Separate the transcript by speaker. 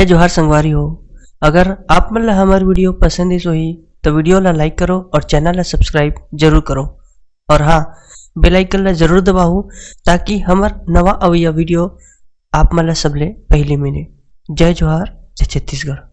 Speaker 1: जोहार संगवारी हो। अगर आप मन ला हमार वीडियो पसंद ही तो वीडियो ला लाइक करो और चैनल ला सब्सक्राइब जरूर करो। और हाँ, बेल आइकन ला जरूर दबाओ ताकि हमार नवा अवैया वीडियो आप मन ला सबले पहले मिले। जय जोहार, जय छत्तीसगढ़।